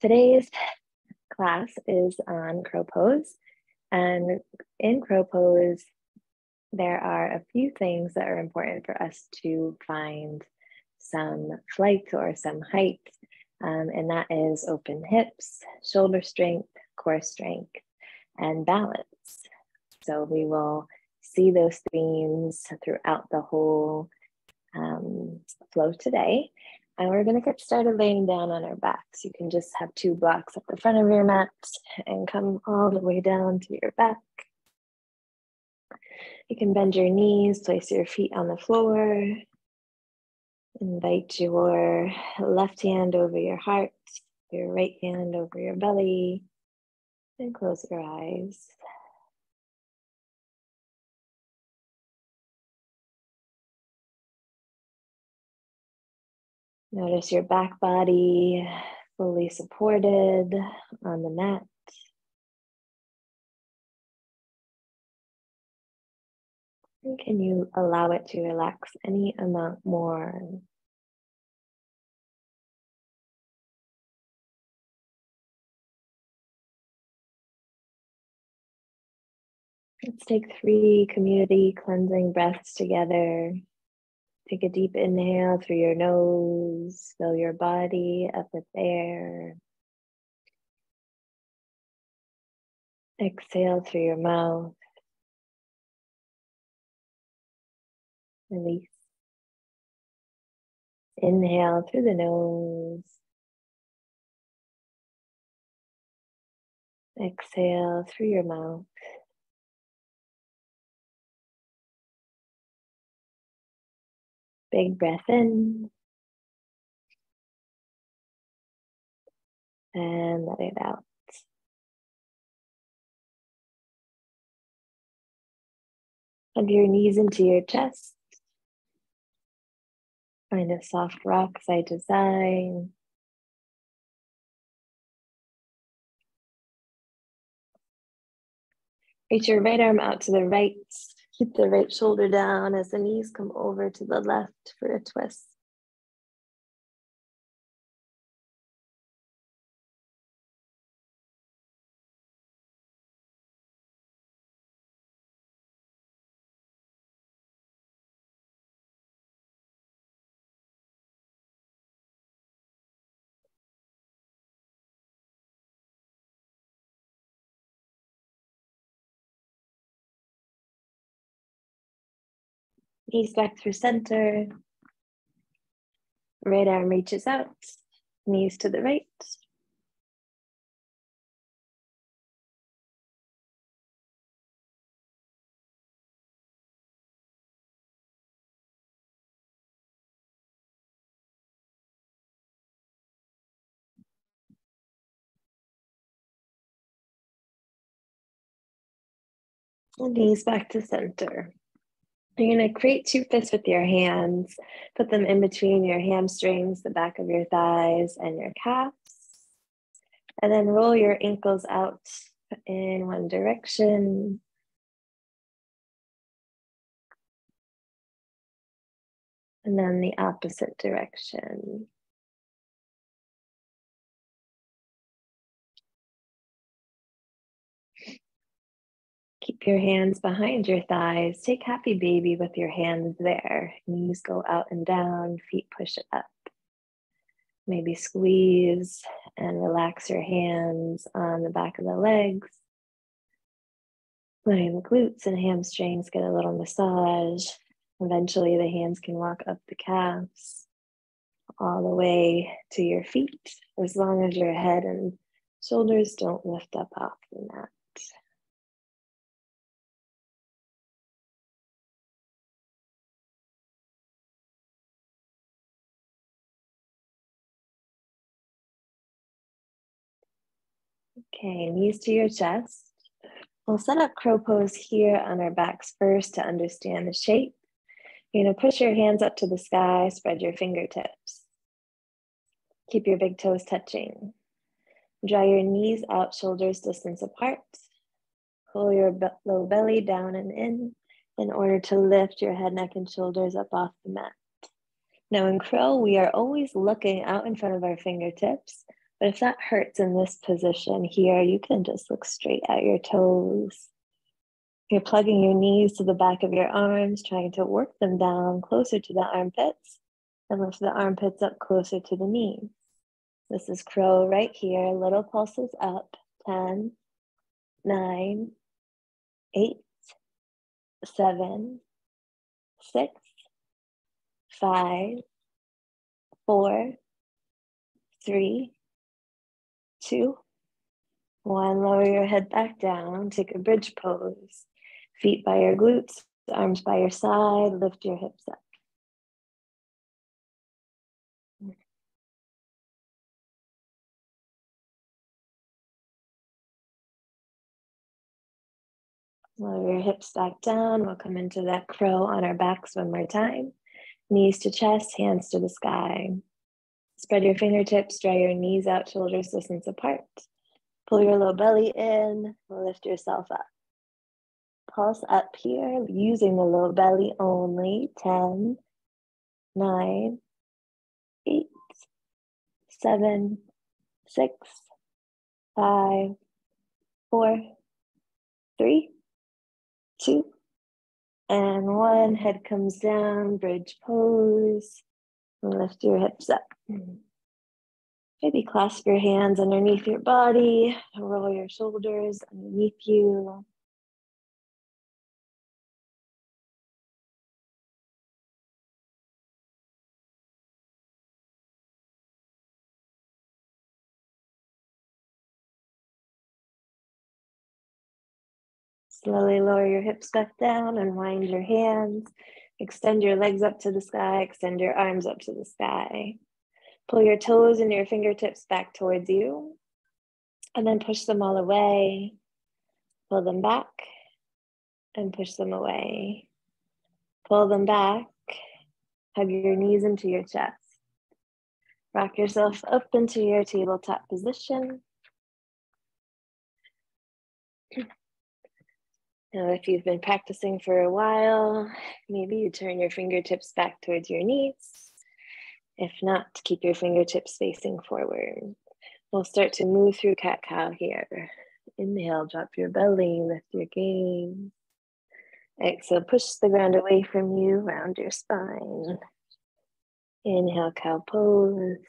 Today's class is on crow pose, and in crow pose, there are a few things that are important for us to find some flight or some height, and that is open hips, shoulder strength, core strength, and balance. So we will see those themes throughout the whole flow today. And we're going to get started laying down on our backs. You can just have 2 blocks at the front of your mat and come all the way down to your back. You can bend your knees, place your feet on the floor. Invite your left hand over your heart, your right hand over your belly, and close your eyes. Notice your back body fully supported on the mat. And can you allow it to relax any amount more? Let's take 3 community cleansing breaths together. Take a deep inhale through your nose, fill your body up with air. Exhale through your mouth. Release. Inhale through the nose. Exhale through your mouth. Big breath in. And let it out. Hug your knees into your chest. Find a soft rock side to side. Reach your right arm out to the right. Keep the right shoulder down as the knees come over to the left for a twist. Knees back through center. Right arm reaches out. Knees to the right. And knees back to center. You're going to create 2 fists with your hands. Put them in between your hamstrings, the back of your thighs, and your calves. And then roll your ankles out in one direction. And then the opposite direction. Keep your hands behind your thighs. Take happy baby with your hands there. Knees go out and down, feet push up. Maybe squeeze and relax your hands on the back of the legs. Letting the glutes and hamstrings get a little massage. Eventually the hands can walk up the calves all the way to your feet, as long as your head and shoulders don't lift up off the mat. Okay, knees to your chest. We'll set up crow pose here on our backs first to understand the shape. You're going to push your hands up to the sky, spread your fingertips. Keep your big toes touching. Draw your knees out, shoulders distance apart. Pull your low belly down and in order to lift your head, neck, and shoulders up off the mat. Now in crow, we are always looking out in front of our fingertips, But if that hurts in this position here, you can just look straight at your toes. You're plugging your knees to the back of your arms, trying to work them down closer to the armpits, and lift the armpits up closer to the knees. This is crow right here. Little pulses up. 10, 9, 8, 7, 6, 5, 4, 3, 2, 1. Lower your head back down. Take a bridge pose. Feet by your glutes, arms by your side. Lift your hips up. Lower your hips back down. We'll come into that crow on our backs one more time. Knees to chest, hands to the sky. Spread your fingertips, draw your knees out, shoulders distance apart. Pull your low belly in, lift yourself up. Pulse up here, using the low belly only. 10, 9, 8, 7, 6, 5, 4, 3, 2, and 1. Head comes down, bridge pose. Lift your hips up. Maybe clasp your hands underneath your body, roll your shoulders underneath you. Slowly lower your hips back down and wind your hands. Extend your legs up to the sky, extend your arms up to the sky. Pull your toes and your fingertips back towards you, and then push them all away. Pull them back and push them away. Pull them back, hug your knees into your chest. Rock yourself up into your tabletop position. Now, if you've been practicing for a while, maybe you turn your fingertips back towards your knees. If not, keep your fingertips facing forward. We'll start to move through cat-cow here. Inhale, drop your belly, lift your gaze. Exhale, push the ground away from you, round your spine. Inhale, cow pose.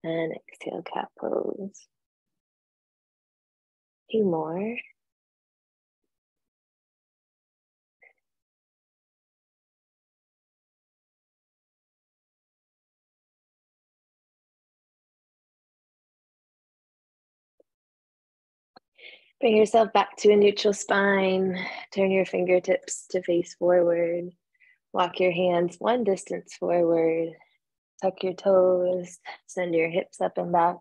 And exhale, cat pose. A few more. Bring yourself back to a neutral spine. Turn your fingertips to face forward. Walk your hands one distance forward. Tuck your toes. Send your hips up and back.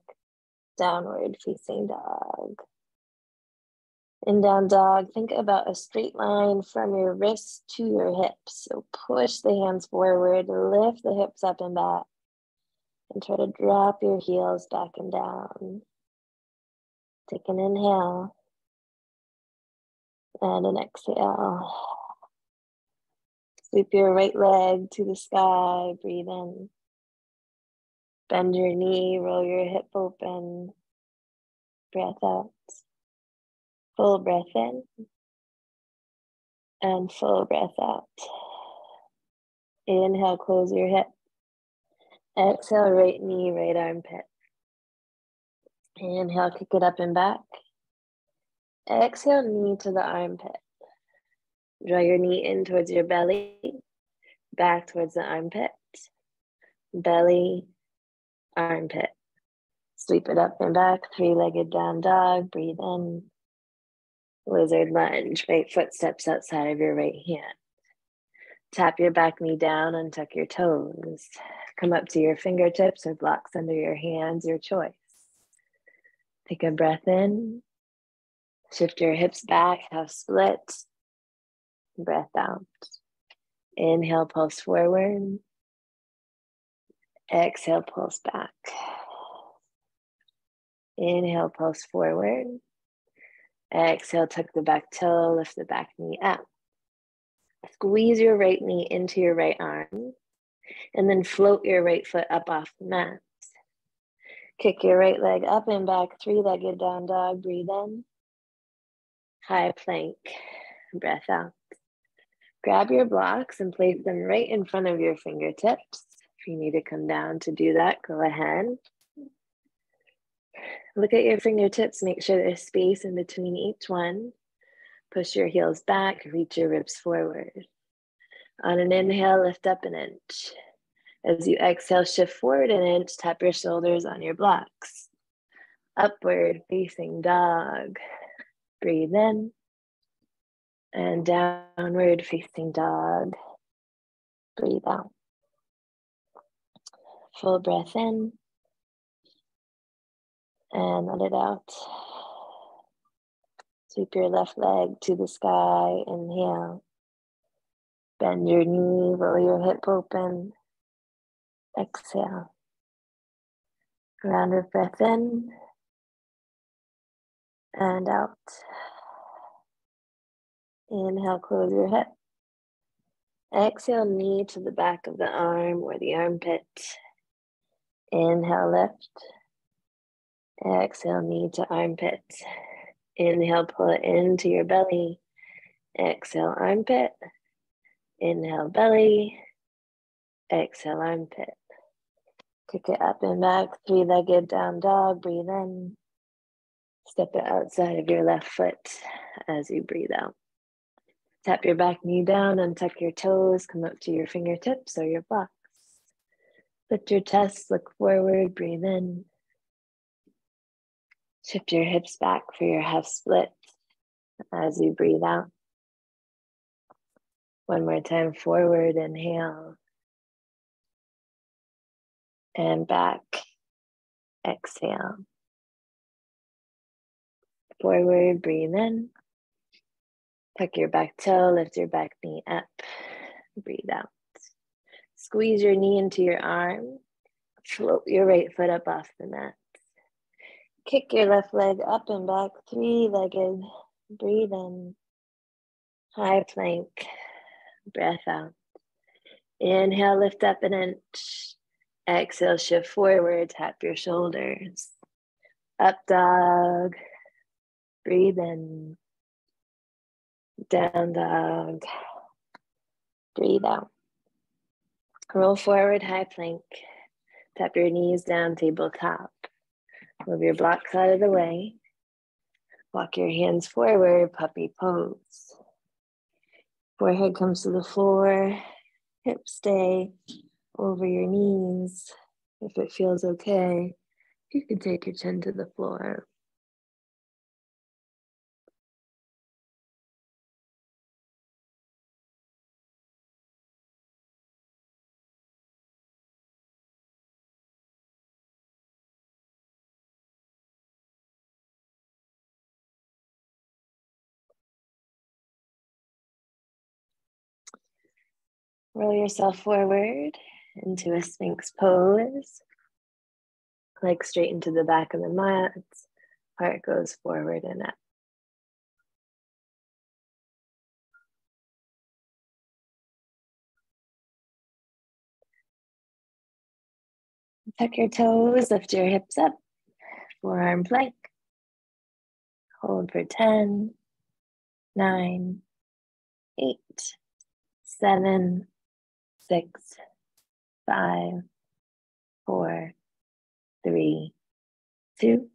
Downward facing dog. In down dog, think about a straight line from your wrists to your hips. So push the hands forward, lift the hips up and back, and try to drop your heels back and down. Take an inhale and an exhale. Sweep your right leg to the sky, breathe in. Bend your knee, roll your hip open, breath out. Full breath in and full breath out. Inhale, close your hip. Exhale, right knee, right armpit. Inhale, kick it up and back. Exhale, knee to the armpit. Draw your knee in towards your belly, back towards the armpit. Belly, armpit. Sweep it up and back, three-legged down dog, breathe in. Lizard lunge, right foot steps outside of your right hand. Tap your back knee down and tuck your toes. Come up to your fingertips or blocks under your hands, your choice. Take a breath in. Shift your hips back, half split. Breath out. Inhale, pulse forward. Exhale, pulse back. Inhale, pulse forward. Exhale, tuck the back toe, lift the back knee up. Squeeze your right knee into your right arm, and then float your right foot up off the mat. Kick your right leg up and back, three-legged down dog, breathe in. High plank, breath out. Grab your blocks and place them right in front of your fingertips. If you need to come down to do that, go ahead. Look at your fingertips, make sure there's space in between each one. Push your heels back, reach your ribs forward. On an inhale, lift up an inch. As you exhale, shift forward an inch, tap your shoulders on your blocks. Upward facing dog. Breathe in. And downward facing dog. Breathe out. Full breath in. And let it out. Sweep your left leg to the sky. Inhale. Bend your knee, roll your hip open. Exhale. Round of breath in and out. Inhale, close your hip. Exhale, knee to the back of the arm or the armpit. Inhale, lift. Exhale, knee to armpit. Inhale, pull it into your belly. Exhale, armpit. Inhale, belly. Exhale, armpit. Kick it up and back, three-legged down dog, breathe in. Step it outside of your left foot as you breathe out. Tap your back knee down, untuck your toes, come up to your fingertips or your blocks. Lift your chest, look forward, breathe in. Shift your hips back for your half split as you breathe out. One more time, forward, inhale. And back, exhale. Forward, breathe in. Tuck your back toe, lift your back knee up. Breathe out. Squeeze your knee into your arm. Float your right foot up off the mat. Kick your left leg up and back, three-legged. Breathe in. High plank. Breath out. Inhale, lift up an inch. Exhale, shift forward, tap your shoulders. Up dog. Breathe in. Down dog. Breathe out. Roll forward, high plank. Tap your knees down, tabletop. Move your blocks out of the way. Walk your hands forward, puppy pose. Forehead comes to the floor. Hips stay over your knees. If it feels okay, you can take your chin to the floor. Roll yourself forward into a Sphinx pose. Legs straight into the back of the mat. Heart goes forward and up. Tuck your toes, lift your hips up. Forearm plank. Hold for 10, 9, 8, 7, 6, 5, 4, 3, 2,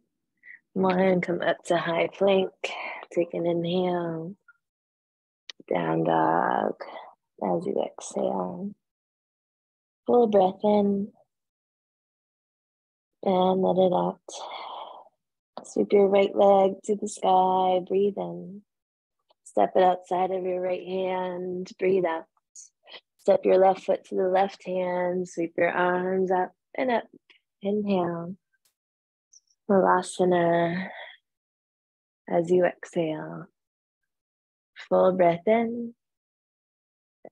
1. Come up to high plank. Take an inhale. Down dog as you exhale. Full breath in and let it out. Sweep your right leg to the sky. Breathe in. Step it outside of your right hand. Breathe out. Step your left foot to the left hand. Sweep your arms up and up. Inhale. Malasana as you exhale. Full breath in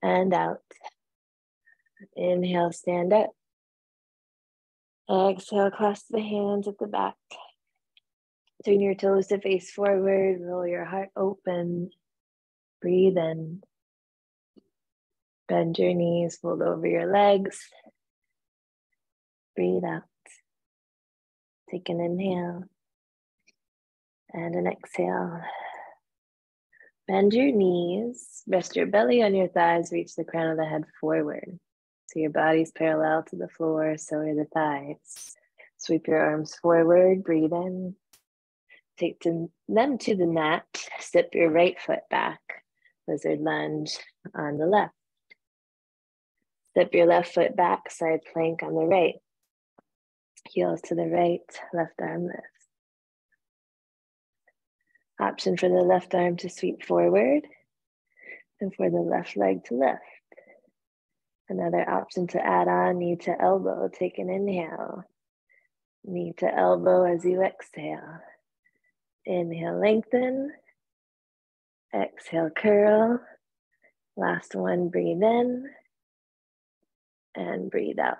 and out. Inhale, stand up. Exhale, clasp the hands at the back. Turn your toes to face forward. Roll your heart open. Breathe in. Bend your knees, fold over your legs. Breathe out. Take an inhale and an exhale. Bend your knees, rest your belly on your thighs, reach the crown of the head forward. So your body's parallel to the floor, so are the thighs. Sweep your arms forward, breathe in. Take them to the mat, step your right foot back. Lizard lunge on the left. Step your left foot back, side plank on the right. Heels to the right, left arm lift. Option for the left arm to sweep forward and for the left leg to lift. Another option to add on, knee to elbow. Take an inhale. Knee to elbow as you exhale. Inhale, lengthen. Exhale, curl. Last one, breathe in and breathe out.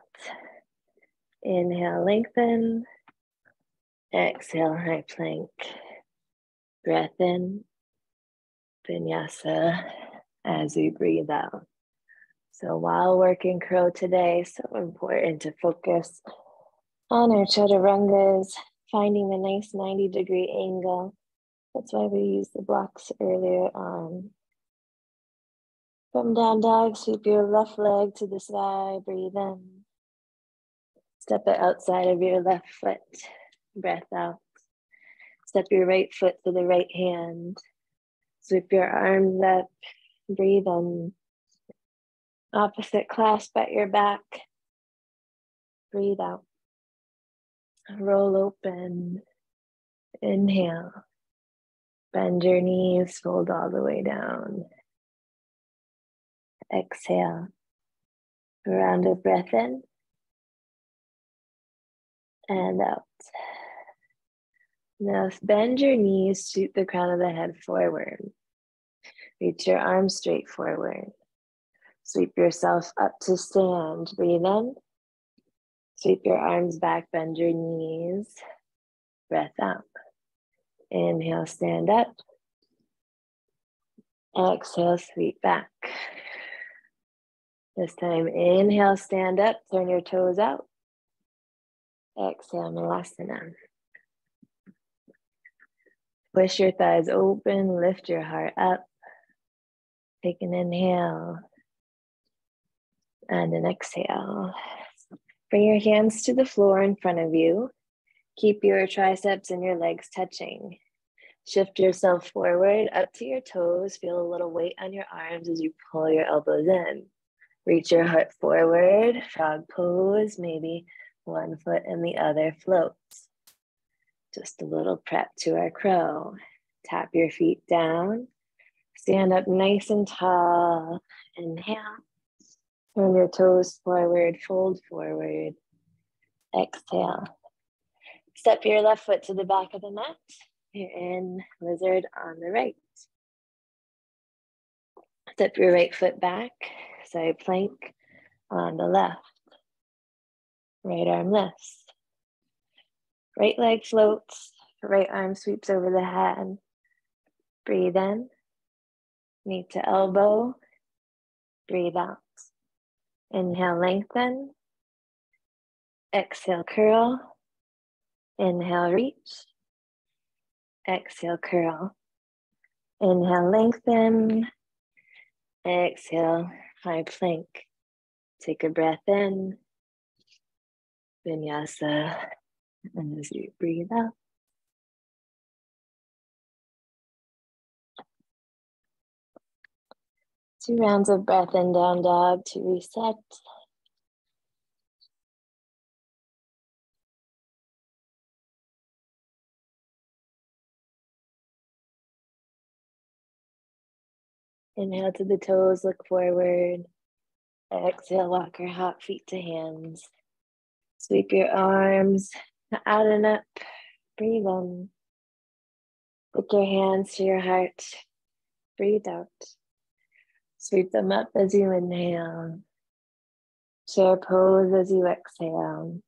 Inhale, lengthen. Exhale, high plank. Breath in. Vinyasa as we breathe out. So while working crow today, so important to focus on our chaturangas, finding the nice 90-degree angle. That's why we used the blocks earlier on. From down dog, sweep your left leg to the side, breathe in. Step it outside of your left foot, breath out. Step your right foot to the right hand. Sweep your arms up, breathe in. Opposite clasp at your back, breathe out. Roll open, inhale. Bend your knees, fold all the way down. Exhale. A round of breath in and out. Now bend your knees, sweep the crown of the head forward. Reach your arms straight forward. Sweep yourself up to stand. Breathe in. Sweep your arms back, bend your knees. Breath out. Inhale, stand up. Exhale, sweep back. This time, inhale, stand up, turn your toes out. Exhale, Malasana. Push your thighs open, lift your heart up. Take an inhale and an exhale. Bring your hands to the floor in front of you. Keep your triceps and your legs touching. Shift yourself forward up to your toes. Feel a little weight on your arms as you pull your elbows in. Reach your heart forward, frog pose, maybe one foot and the other floats. Just a little prep to our crow. Tap your feet down. Stand up nice and tall. Inhale. Turn your toes forward, fold forward. Exhale. Step your left foot to the back of the mat. You're in lizard on the right. Step your right foot back, side plank on the left. Right arm lifts. Right leg floats, right arm sweeps over the head. Breathe in, knee to elbow, breathe out. Inhale, lengthen. Exhale, curl. Inhale, reach. Exhale, curl. Inhale, lengthen. Exhale, high plank. Take a breath in. Vinyasa. And as you breathe out. Two rounds of breath in, down dog to reset. Inhale to the toes, look forward. Exhale, walk your hot feet to hands. Sweep your arms out and up. Breathe in. Put your hands to your heart. Breathe out. Sweep them up as you inhale. Chair pose as you exhale.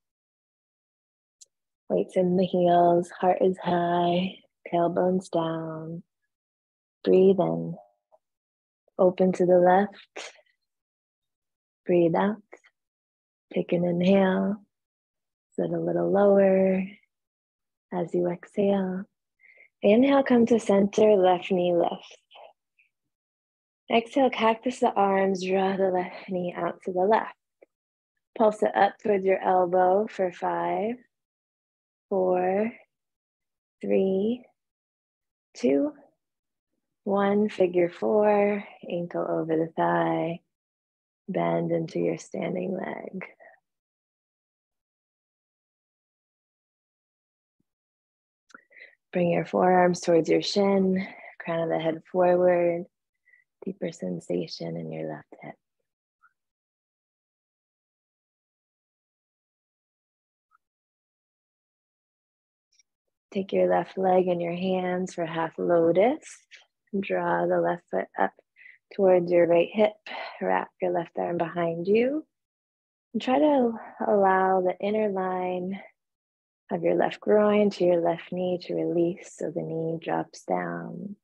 Weights in the heels, heart is high, tailbones down. Breathe in. Open to the left. Breathe out. Take an inhale. Sit a little lower. As you exhale, inhale, come to center, left knee lifts. Exhale, cactus the arms, draw the left knee out to the left. Pulse it up towards your elbow for 5, 4, 3, 2, 1. Figure 4, ankle over the thigh, bend into your standing leg. Bring your forearms towards your shin, crown of the head forward, deeper sensation in your left hip. Take your left leg in your hands for half lotus. Draw the left foot up towards your right hip. Wrap your left arm behind you. And try to allow the inner line of your left groin to your left knee to release so the knee drops down.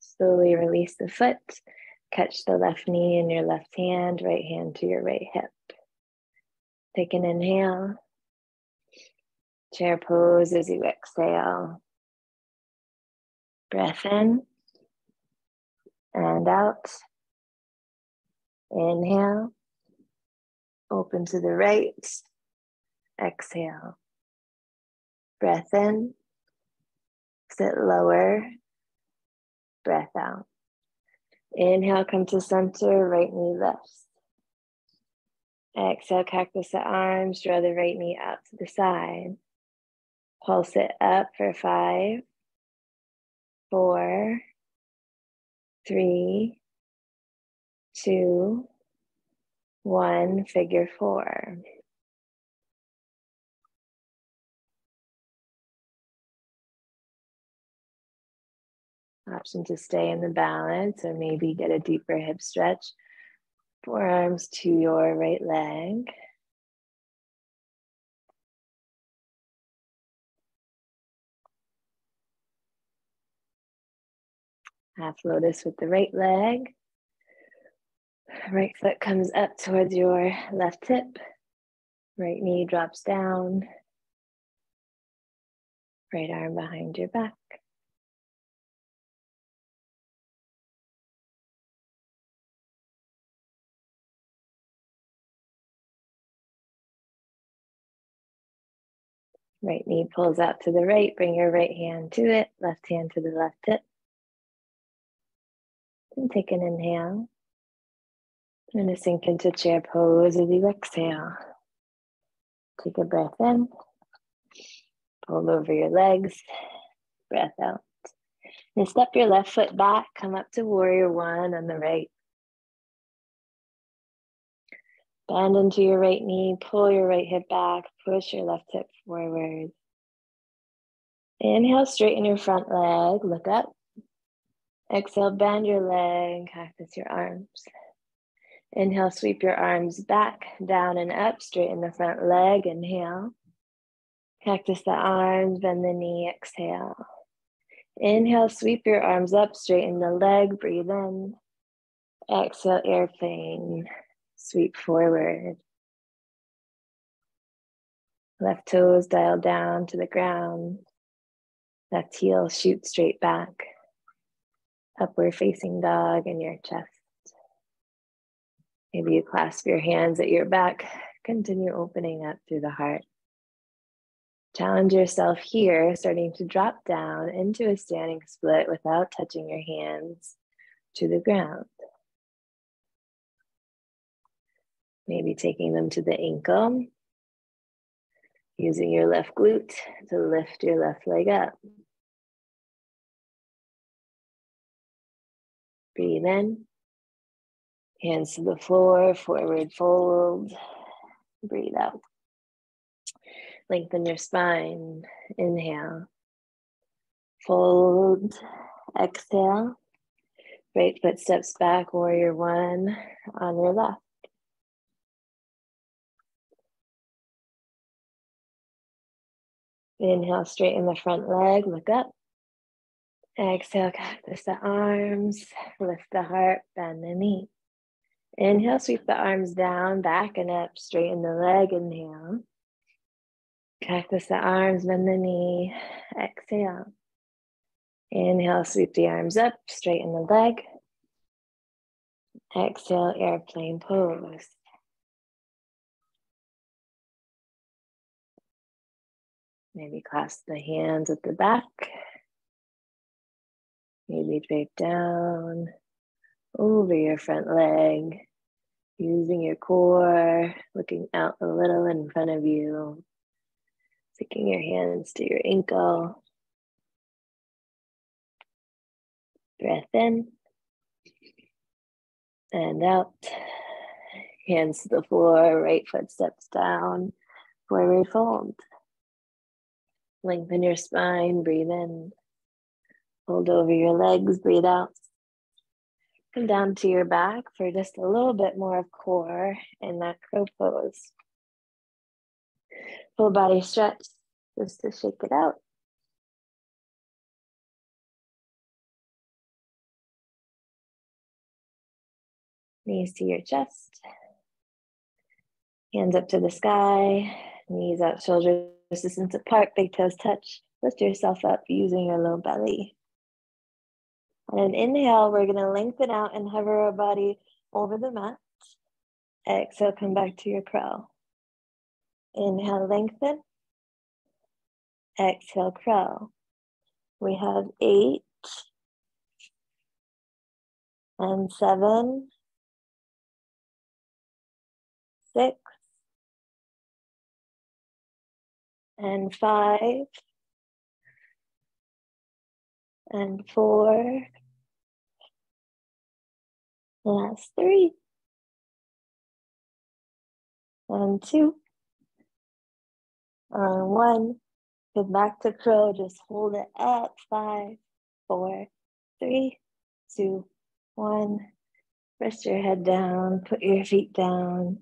Slowly release the foot. Catch the left knee in your left hand, right hand to your right hip. Take an inhale. Chair pose as you exhale. Breath in and out. Inhale. Open to the right. Exhale. Breath in. Sit lower. Breath out. Inhale, come to center, right knee lifts. Exhale, cactus the arms, draw the right knee out to the side. Pulse it up for 5, 4, 3, 2, 1. Figure 4. Option to stay in the balance or maybe get a deeper hip stretch. Forearms to your right leg. Half lotus with the right leg. Right foot comes up towards your left hip. Right knee drops down. Right arm behind your back. Right knee pulls out to the right. Bring your right hand to it. Left hand to the left hip. And take an inhale. I'm going to sink into chair pose as you exhale. Take a breath in. Pull over your legs. Breath out. And step your left foot back. Come up to warrior 1 on the right. Bend into your right knee. Pull your right hip back. Push your left hip forward. Inhale, straighten your front leg. Look up. Exhale, bend your leg. Cactus your arms. Inhale, sweep your arms back, down and up. Straighten the front leg. Inhale. Cactus the arms, bend the knee. Exhale. Inhale, sweep your arms up. Straighten the leg. Breathe in. Exhale, airplane. Sweep forward. Left toes dial down to the ground. Left heel shoot straight back. Upward facing dog in your chest. Maybe you clasp your hands at your back. Continue opening up through the heart. Challenge yourself here, starting to drop down into a standing split without touching your hands to the ground. Maybe taking them to the ankle. Using your left glute to lift your left leg up. Breathe in. Hands to the floor, forward fold. Breathe out. Lengthen your spine. Inhale. Fold. Exhale. Right foot steps back, warrior 1 on your left. Inhale, straighten the front leg, look up. Exhale, cactus the arms, lift the heart, bend the knee. Inhale, sweep the arms down, back and up, straighten the leg, inhale. Cactus the arms, bend the knee, exhale. Inhale, sweep the arms up, straighten the leg. Exhale, airplane pose. Maybe clasp the hands at the back. Maybe drape down over your front leg, using your core, looking out a little in front of you, taking your hands to your ankle. Breath in and out. Hands to the floor, right foot steps down, forward fold. Lengthen your spine, breathe in. Hold over your legs, breathe out. Come down to your back for just a little bit more of core in that crow pose. Full body stretch, just to shake it out. Knees to your chest. Hands up to the sky. Knees out, shoulders distance apart, big toes touch. Lift yourself up using your low belly. And inhale, we're going to lengthen out and hover our body over the mat. Exhale, come back to your crow. Inhale, lengthen. Exhale, crow. We have 8 and 7, 6 and 5 and 4. Last 3 and 2 and 1. Go back to crow, just hold it up. 5, 4, 3, 2, 1. Rest your head down, put your feet down.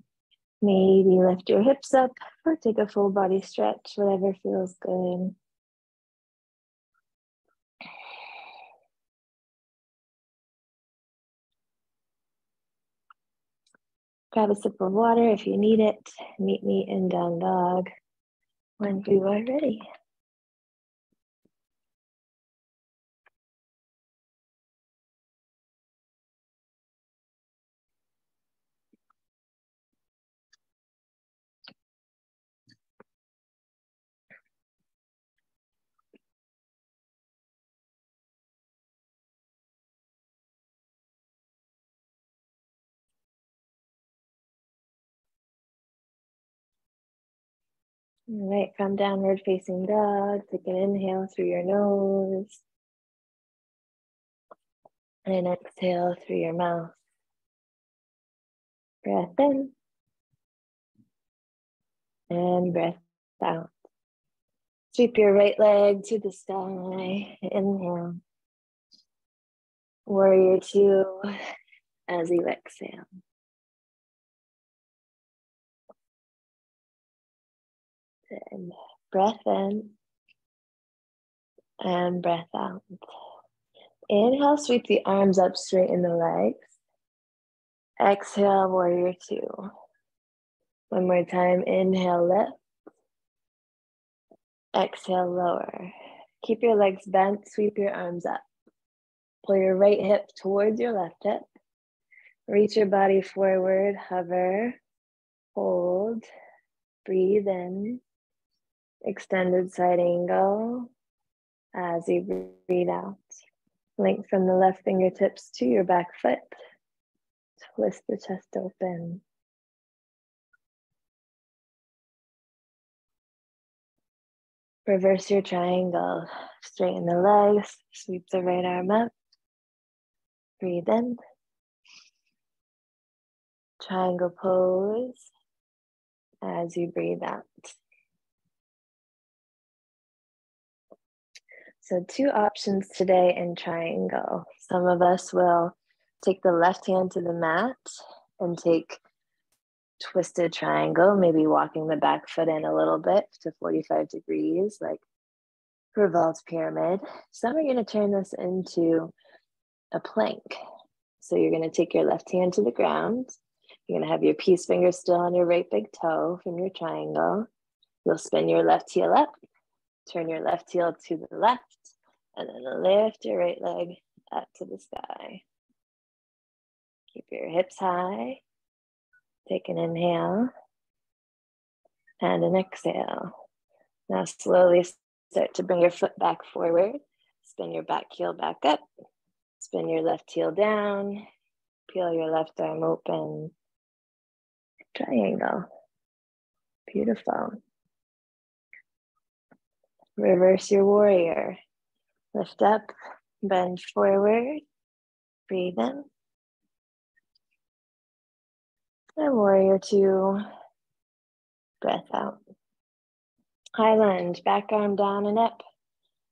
Maybe lift your hips up or take a full body stretch, whatever feels good. Grab a sip of water if you need it. Meet me in down dog when you are ready. All right, from downward facing dog, take an inhale through your nose and exhale through your mouth. Breath in and breath out. Sweep your right leg to the sky. Inhale. Warrior 2 as you exhale. And breath in and breath out. Inhale, sweep the arms up, straighten the legs. Exhale, warrior 2. One more time, inhale, lift. Exhale, lower. Keep your legs bent, sweep your arms up. Pull your right hip towards your left hip. Reach your body forward, hover, hold, breathe in. Extended side angle as you breathe out. Length from the left fingertips to your back foot. Twist the chest open. Reverse your triangle. Straighten the legs. Sweep the right arm up. Breathe in. Triangle pose as you breathe out. So 2 options today in triangle. Some of us will take the left hand to the mat and take twisted triangle, maybe walking the back foot in a little bit to 45 degrees, like revolved pyramid. Some are going to turn this into a plank. So you're going to take your left hand to the ground, You're gonna have your peace finger still on your right big toe from your triangle. You'll spin your left heel up, turn your left heel to the left, and then lift your right leg up to the sky. Keep your hips high. Take an inhale and an exhale. Now slowly start to bring your foot back forward. Spin your back heel back up. Spin your left heel down. Peel your left arm open. Triangle. Beautiful. Reverse your warrior. Lift up, bend forward, breathe in. And warrior two, breath out. High lunge, back arm down and up,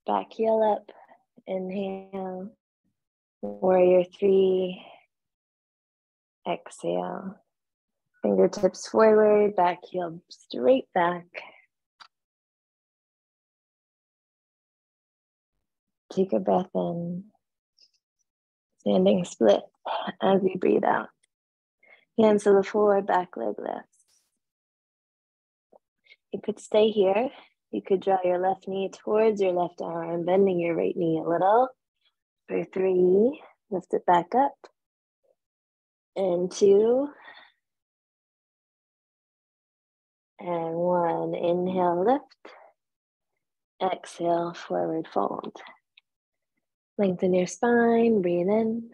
back heel up, inhale. Warrior three, exhale. Fingertips forward, back heel straight back. Take a breath in. Standing split as you breathe out. Hands to the floor, back leg lifts. You could stay here. You could draw your left knee towards your left arm, bending your right knee a little. For three, lift it back up. And two. And one, inhale, lift. Exhale, forward fold. Lengthen your spine, breathe in.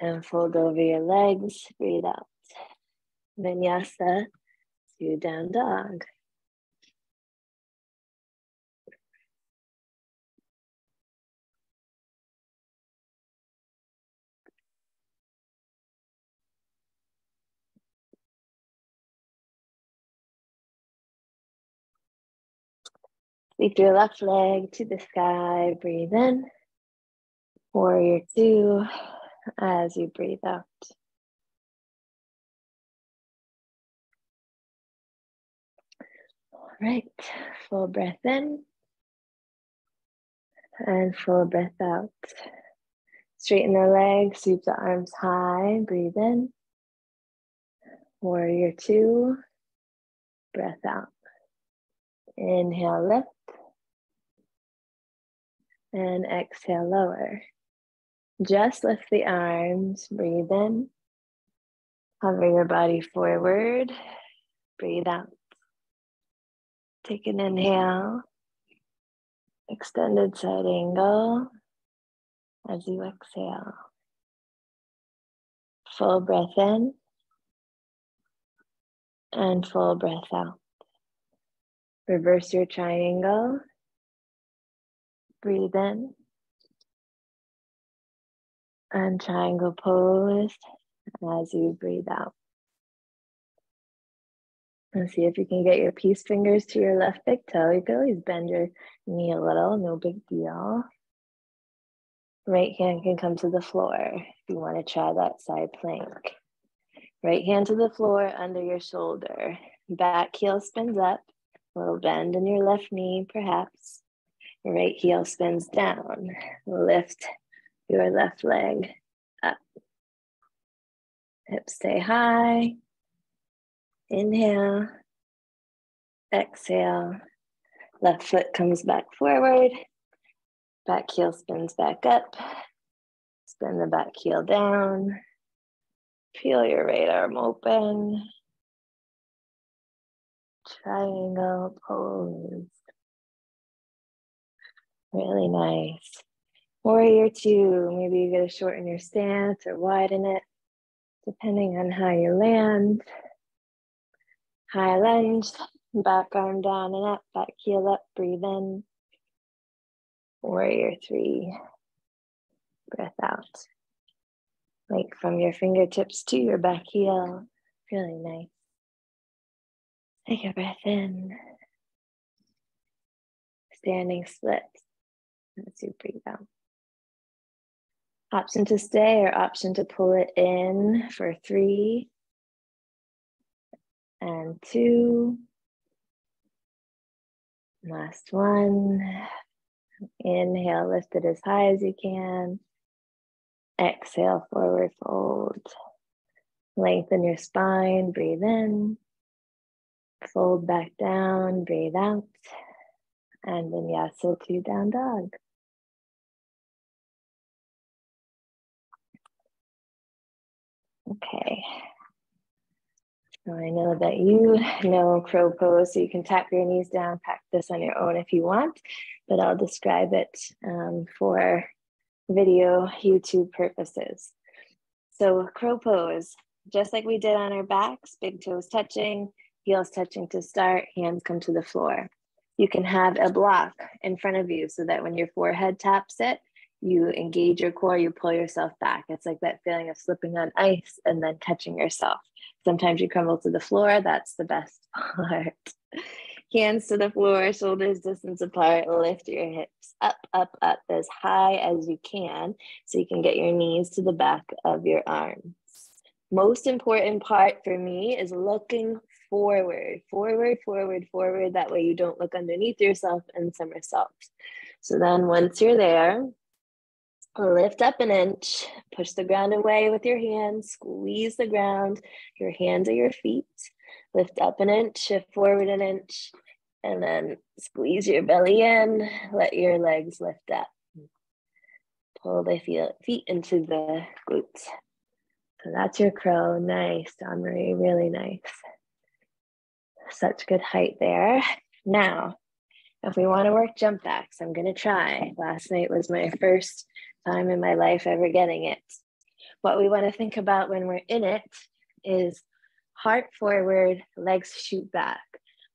And fold over your legs, breathe out. Vinyasa to down dog. Lift your left leg to the sky, breathe in. Warrior two as you breathe out. All right, full breath in and full breath out. Straighten the legs, sweep the arms high, breathe in. Warrior two, breath out. Inhale, lift. And exhale, lower. Just lift the arms, breathe in. Hover your body forward, breathe out. Take an inhale. Extended side angle as you exhale. Full breath in and full breath out. Reverse your triangle. Breathe in. And triangle pose as you breathe out. And see if you can get your peace fingers to your left big toe. You can always bend your knee a little, no big deal. Right hand can come to the floor if you want to try that side plank. Right hand to the floor under your shoulder. Back heel spins up, a little bend in your left knee perhaps. Right heel spins down. Lift your left leg up. Hips stay high. Inhale. Exhale. Left foot comes back forward. Back heel spins back up. Spin the back heel down. Peel your right arm open. Triangle pose. Really nice. Warrior two, maybe you gotta shorten your stance or widen it, depending on how you land. High lunge, back arm down and up, back heel up, breathe in. Warrior three, breath out. Like from your fingertips to your back heel, really nice. Take a breath in. Standing split as you breathe out. Option to stay or option to pull it in for three and two. Last one. Inhale, lift it as high as you can. Exhale, forward fold. Lengthen your spine, breathe in. Fold back down, breathe out. And vinyasa to down dog. Okay. So I know that you know crow pose, so you can tap your knees down, practice on your own if you want, but I'll describe it for video YouTube purposes. So crow pose, just like we did on our backs, big toes touching, heels touching to start, hands come to the floor. You can have a block in front of you so that when your forehead taps it, you engage your core, you pull yourself back. It's like that feeling of slipping on ice and then catching yourself. Sometimes you crumble to the floor, that's the best part. Hands to the floor, shoulders distance apart, lift your hips up, up, up as high as you can so you can get your knees to the back of your arms. Most important part for me is looking forward, forward, forward, forward. That way you don't look underneath yourself and somersault. So then once you're there, lift up an inch, push the ground away with your hands, squeeze the ground, your hands are your feet. Lift up an inch, shift forward an inch, and then squeeze your belly in, let your legs lift up. Pull the feet into the glutes. So that's your crow. Nice, Dawn Marie, really nice. Such good height there. Now, if we want to work jump backs, I'm going to try. Last night was my first time in my life ever getting it. What we want to think about when we're in it is heart forward, legs shoot back.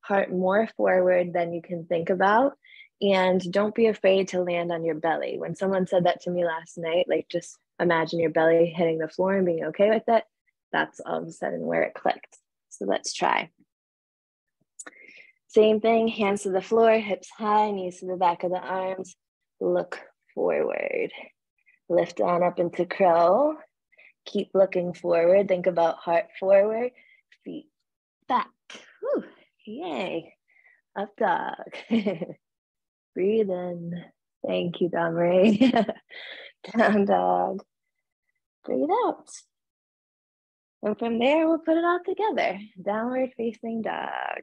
Heart more forward than you can think about. And don't be afraid to land on your belly. When someone said that to me last night, like just imagine your belly hitting the floor and being okay with it. That's all of a sudden where it clicked. So let's try. Same thing, hands to the floor, hips high, knees to the back of the arms. Look forward. Lift on up into crow. Keep looking forward. Think about heart forward, feet back. Whew. Yay. Up dog. Breathe in. Thank you, Dawn Marie. Down dog. Breathe out. And from there, we'll put it all together. Downward facing dog.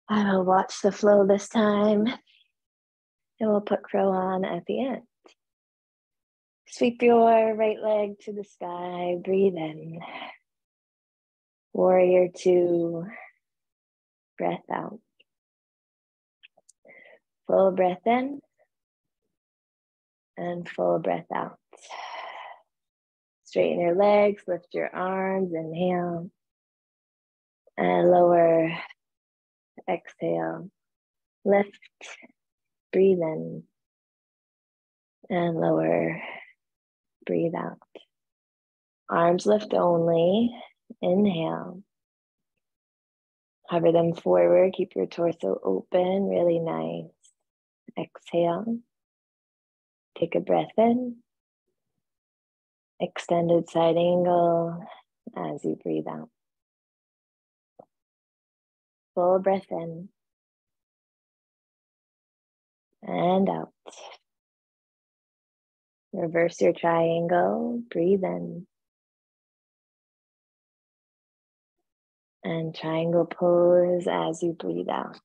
I will watch the flow this time. And we'll put crow on at the end. Sweep your right leg to the sky. Breathe in. Warrior two. Breath out. Full breath in. And full breath out. Straighten your legs. Lift your arms. Inhale. And lower. Exhale. Lift. Breathe in. And lower. Breathe out. Arms lift only. Inhale. Hover them forward. Keep your torso open. Really nice. Exhale. Take a breath in. Extended side angle as you breathe out. Full breath in. And out. Reverse your triangle. Breathe in. And triangle pose as you breathe out.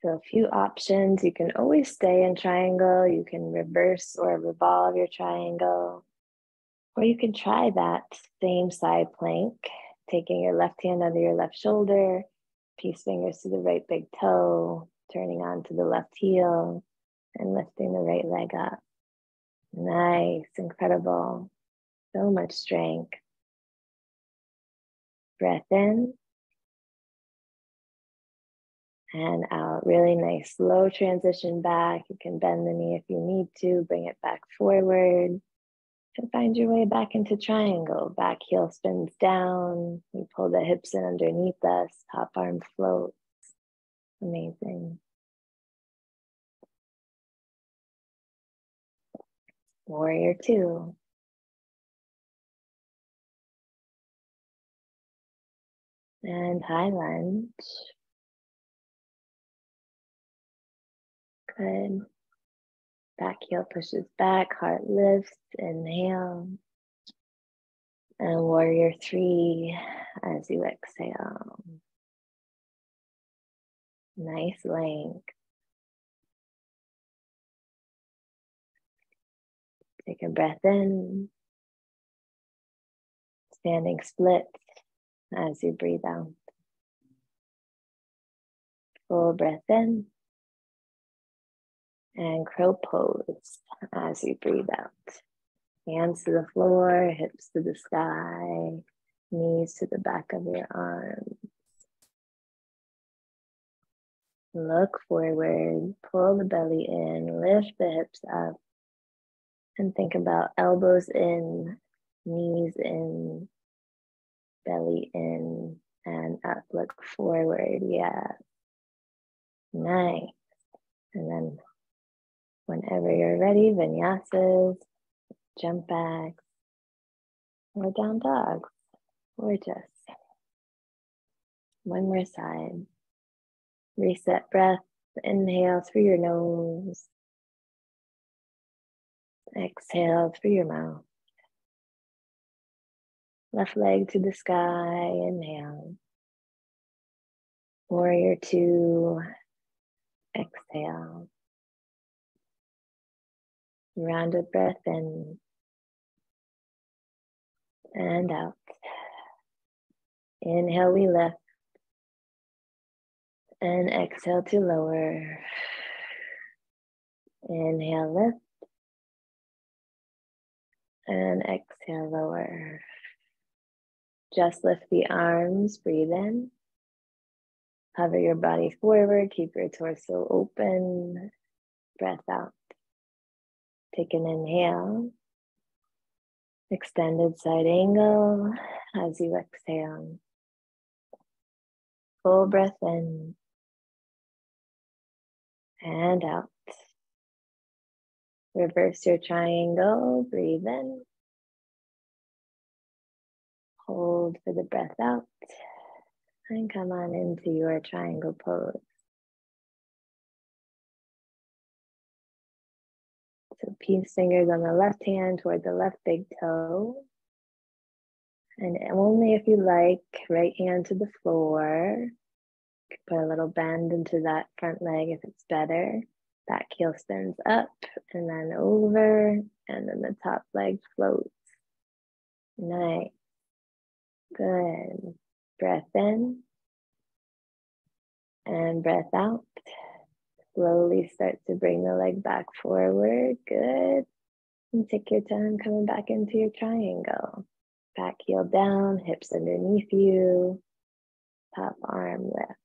So a few options. You can always stay in triangle. You can reverse or revolve your triangle. Or you can try that same side plank, taking your left hand under your left shoulder, peace fingers to the right big toe, turning onto the left heel, and lifting the right leg up. Nice, incredible. So much strength. Breath in. And out. Really nice, slow transition back. You can bend the knee if you need to, bring it back forward. And find your way back into triangle. Back heel spins down. You pull the hips in underneath us. Top arm floats. Amazing. Warrior two. And high lunge. Good. Back heel pushes back, heart lifts, inhale. And warrior 3 as you exhale. Nice length. Take a breath in. Standing split as you breathe out. Full breath in. And crow pose as you breathe out. Hands to the floor, hips to the sky, knees to the back of your arms. Look forward, pull the belly in, lift the hips up, and think about elbows in, knees in, belly in, and up. Look forward, yeah. Nice. And then whenever you're ready, vinyasas, jump backs, or down dogs, or just one more side. Reset breath, inhale through your nose, exhale through your mouth. Left leg to the sky, inhale. Warrior 2, exhale. Rounded breath in and out. Inhale, we lift. And exhale to lower. Inhale, lift. And exhale, lower. Just lift the arms, breathe in. Hover your body forward, keep your torso open. Breath out. Take an inhale. Extended side angle as you exhale. Full breath in and out. Reverse your triangle, breathe in. Hold for the breath out. And come on into your triangle pose. So peace fingers on the left hand toward the left big toe. And only if you like, right hand to the floor. Put a little bend into that front leg if it's better. Back heel spins up and then over. And then the top leg floats. Nice. Good. Breath in. And breath out. Slowly start to bring the leg back forward. Good. And take your time coming back into your triangle. Back heel down, hips underneath you. Top arm lifts.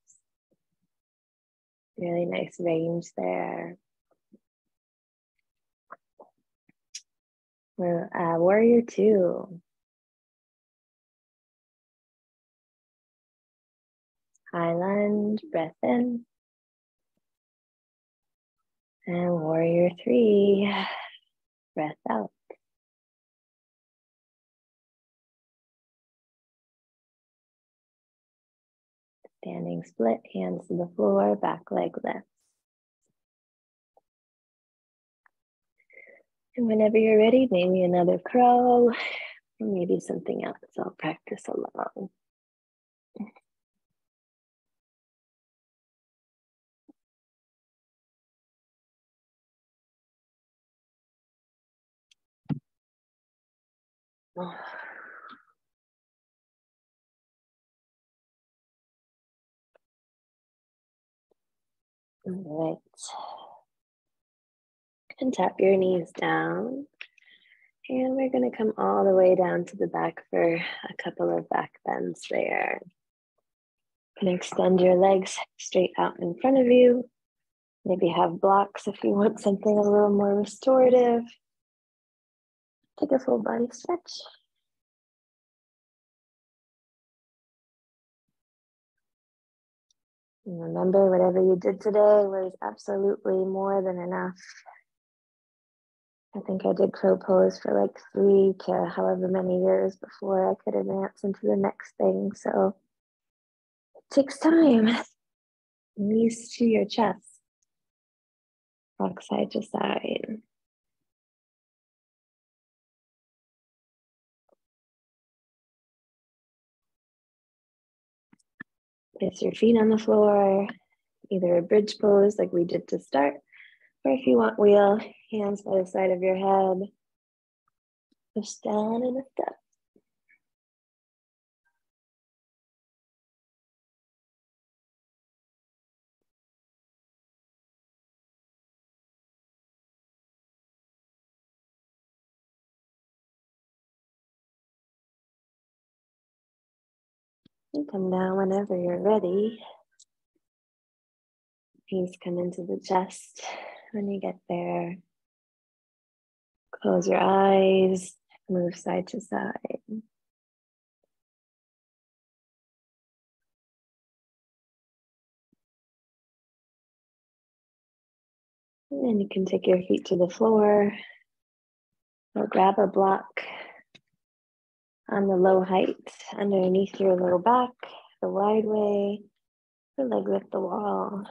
Really nice range there. Warrior 2. High lunge, breath in. And warrior 3, breath out. Standing split, hands to the floor, back leg lifts. And whenever you're ready, maybe another crow, or maybe something else. I'll practice along. All right. And tap your knees down. And we're going to come all the way down to the back for a couple of back bends there. You can extend your legs straight out in front of you. Maybe have blocks if you want something a little more restorative. Take a full body stretch. And remember, whatever you did today was absolutely more than enough. I think I did crow pose for like 3 to however many years before I could advance into the next thing. So it takes time. Knees to your chest. Rock side to side. Place your feet on the floor, either a bridge pose like we did to start, or if you want wheel, hands by the side of your head, push down and lift up. And come down whenever you're ready. Please come into the chest when you get there. Close your eyes, move side to side. And then you can take your feet to the floor or grab a block on the low height underneath your low back, the wide way, the leg with the wall.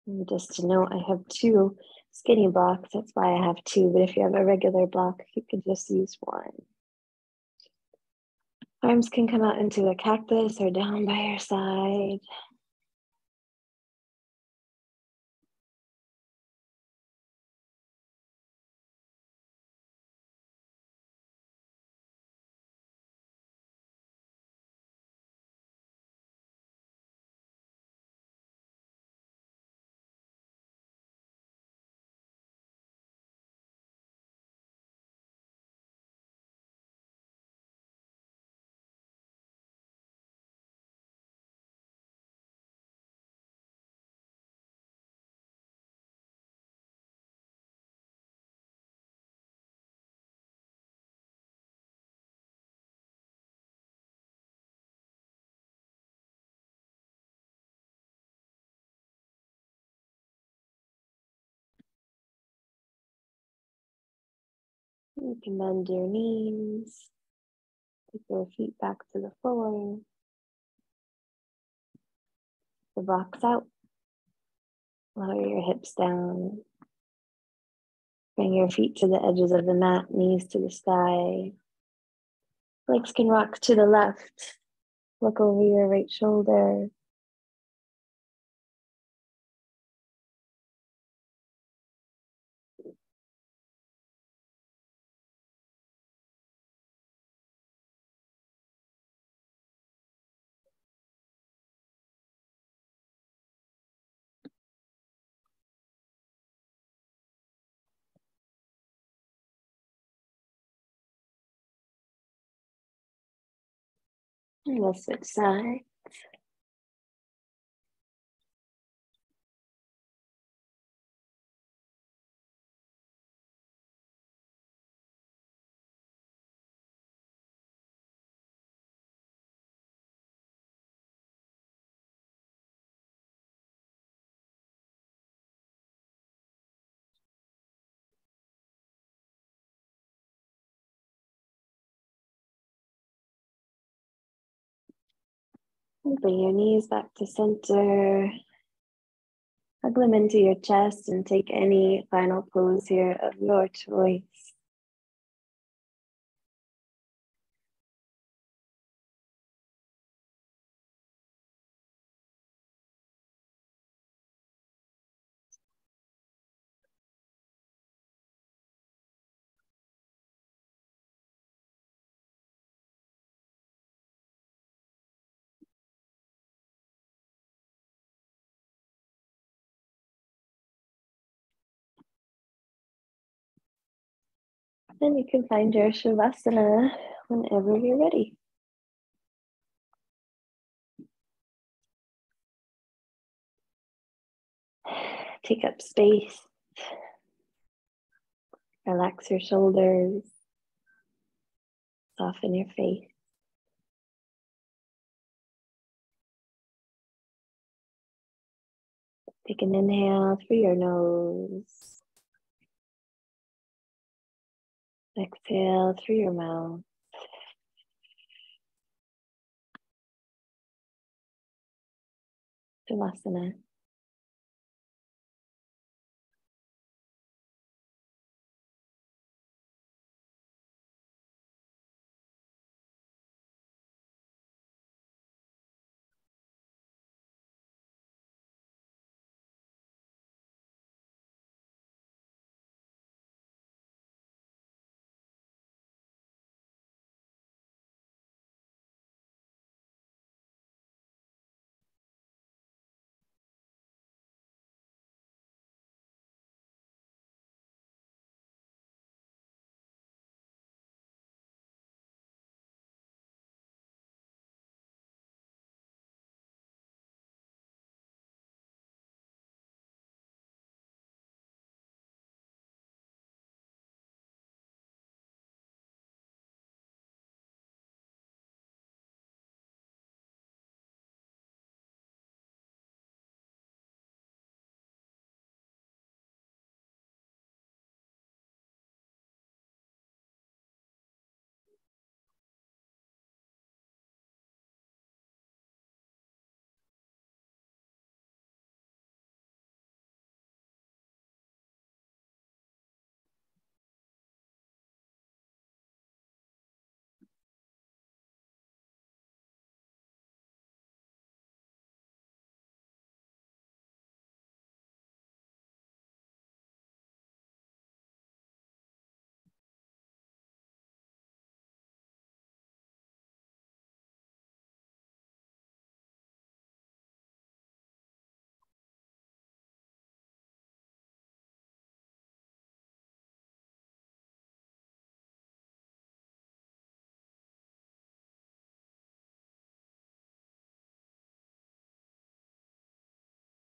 And just to note, I have two skinny blocks. That's why I have two, but if you have a regular block, you could just use one. Arms can come out into a cactus or down by your side. You can bend your knees, take your feet back to the floor, the blocks out, lower your hips down, bring your feet to the edges of the mat, knees to the sky. Legs can rock to the left, look over your right shoulder. And we'll switch sides. And bring your knees back to center. Hug them into your chest and take any final pose here of your choice. Then you can find your Shavasana whenever you're ready. Take up space. Relax your shoulders. Soften your face. Take an inhale through your nose. Exhale through your mouth. Shavasana.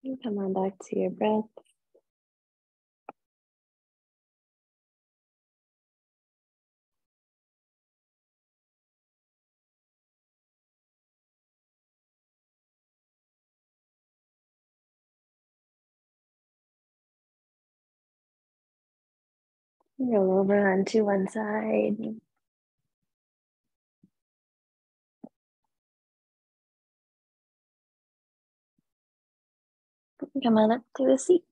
And come on back to your breath. Roll over onto one side. Come on up to a seat.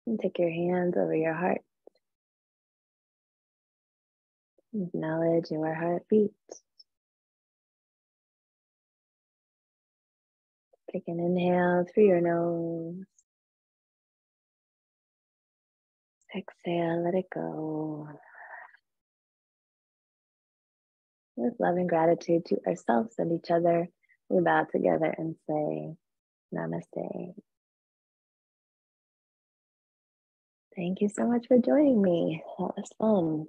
And take your hands over your heart. Acknowledge your heartbeat. Take an inhale through your nose. Exhale, let it go. With love and gratitude to ourselves and each other, we bow together and say, Namaste. Thank you so much for joining me. That was fun.